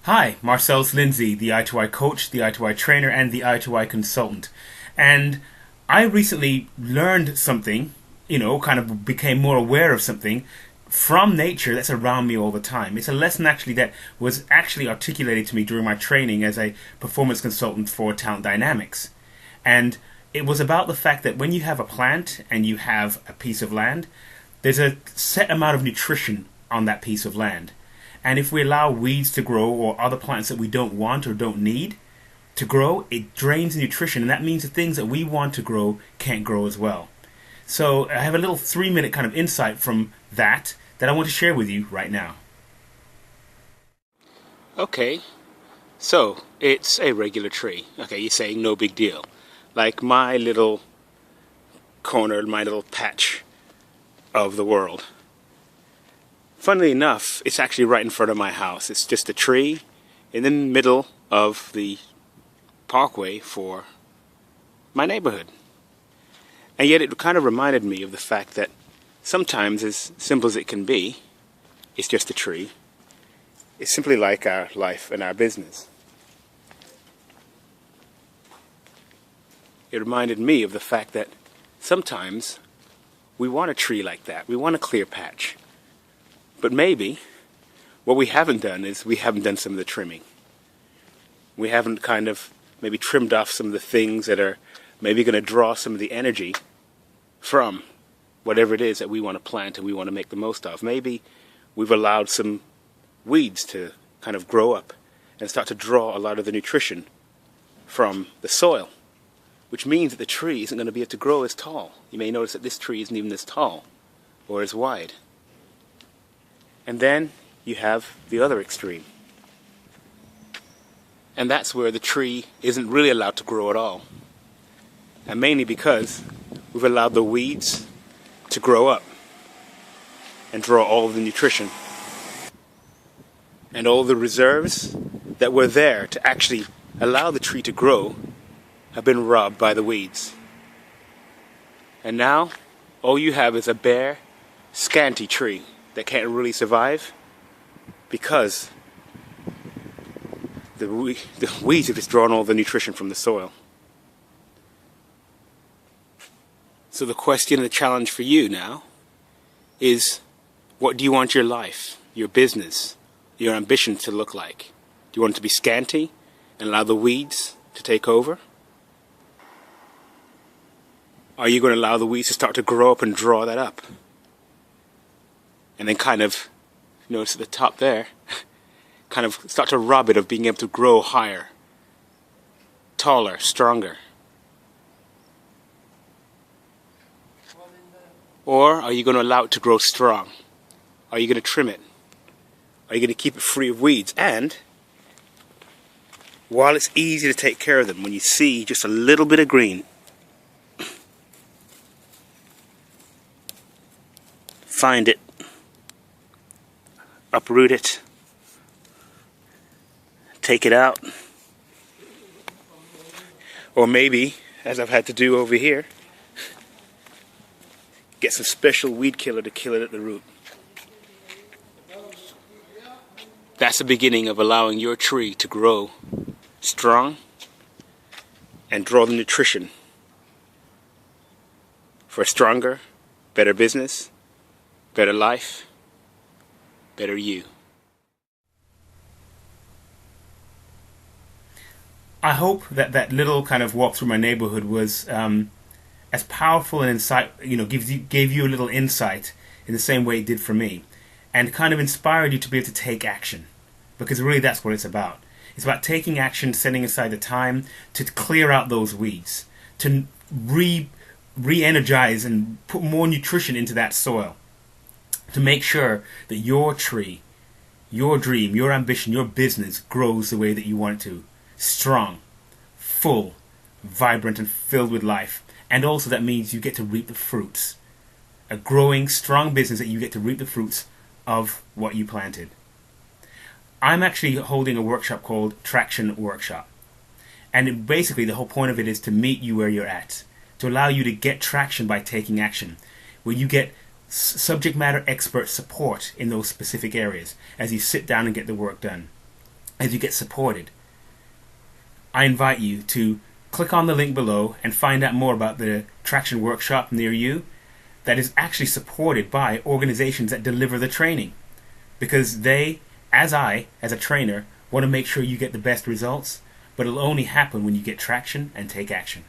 Hi, Marcel's Lindsay, the I2I coach, the I2I trainer, and the I2I consultant. And I recently learned something, kind of became more aware of something from nature that's around me all the time. It's a lesson actually that was actually articulated to me during my training as a performance consultant for Talent Dynamics. And it was about the fact that when you have a plant and you have a piece of land, there's a set amount of nutrition on that piece of land. And if we allow weeds to grow or other plants that we don't want or don't need to grow, it drains nutrition. And that means the things that we want to grow can't grow as well. So I have a little 3-minute kind of insight from that I want to share with you right now. Okay, so it's a regular tree. Okay, you're saying no big deal. Like my little corner, my little patch of the world. Funnily enough, it's actually right in front of my house. It's just a tree in the middle of the parkway for my neighborhood. And yet it kind of reminded me of the fact that sometimes, as simple as it can be, it's just a tree. It's simply like our life and our business. It reminded me of the fact that sometimes we want a tree like that. We want a clear patch. But maybe what we haven't done is we haven't done some of the trimming. We haven't kind of maybe trimmed off some of the things that are maybe going to draw some of the energy from whatever it is that we want to plant and we want to make the most of. Maybe we've allowed some weeds to kind of grow up and start to draw a lot of the nutrition from the soil, which means that the tree isn't going to be able to grow as tall. You may notice that this tree isn't even as tall or as wide. And then you have the other extreme. And that's where the tree isn't really allowed to grow at all. And mainly because we've allowed the weeds to grow up and draw all of the nutrition. And all the reserves that were there to actually allow the tree to grow have been robbed by the weeds. And now all you have is a bare, scanty tree that can't really survive because the weeds have just drawn all the nutrition from the soil. So the question and the challenge for you now is, what do you want your life, your business, your ambition to look like? Do you want it to be scanty and allow the weeds to take over? Are you going to allow the weeds to start to grow up and draw that up? And then kind of, notice at the top there, kind of start to rob it of being able to grow higher, taller, stronger? Or are you going to allow it to grow strong? Are you going to trim it? Are you going to keep it free of weeds? And while it's easy to take care of them, when you see just a little bit of green, find it, uproot it, take it out, or maybe, as I've had to do over here, get some special weed killer to kill it at the root. That's the beginning of allowing your tree to grow strong and draw the nutrition for a stronger, better business, better life, better you. I hope that that little kind of walk through my neighborhood was as powerful and insight, gave you a little insight in the same way it did for me, and kind of inspired you to be able to take action, because really that's what it's about. It's about taking action, setting aside the time to clear out those weeds, to re-energize and put more nutrition into that soil, to make sure that your tree, your dream, your ambition, your business grows the way that you want it to. Strong, full, vibrant, and filled with life. And also that means you get to reap the fruits. A growing, strong business that you get to reap the fruits of what you planted. I'm actually holding a workshop called Traction Workshop. And basically the whole point of it is to meet you where you're at. To allow you to get traction by taking action. Where you get subject matter expert support in those specific areas as you sit down and get the work done. as you get supported. I invite you to click on the link below and find out more about the traction workshop near you that is actually supported by organizations that deliver the training, because they, as a trainer, want to make sure you get the best results, but it'll only happen when you get traction and take action.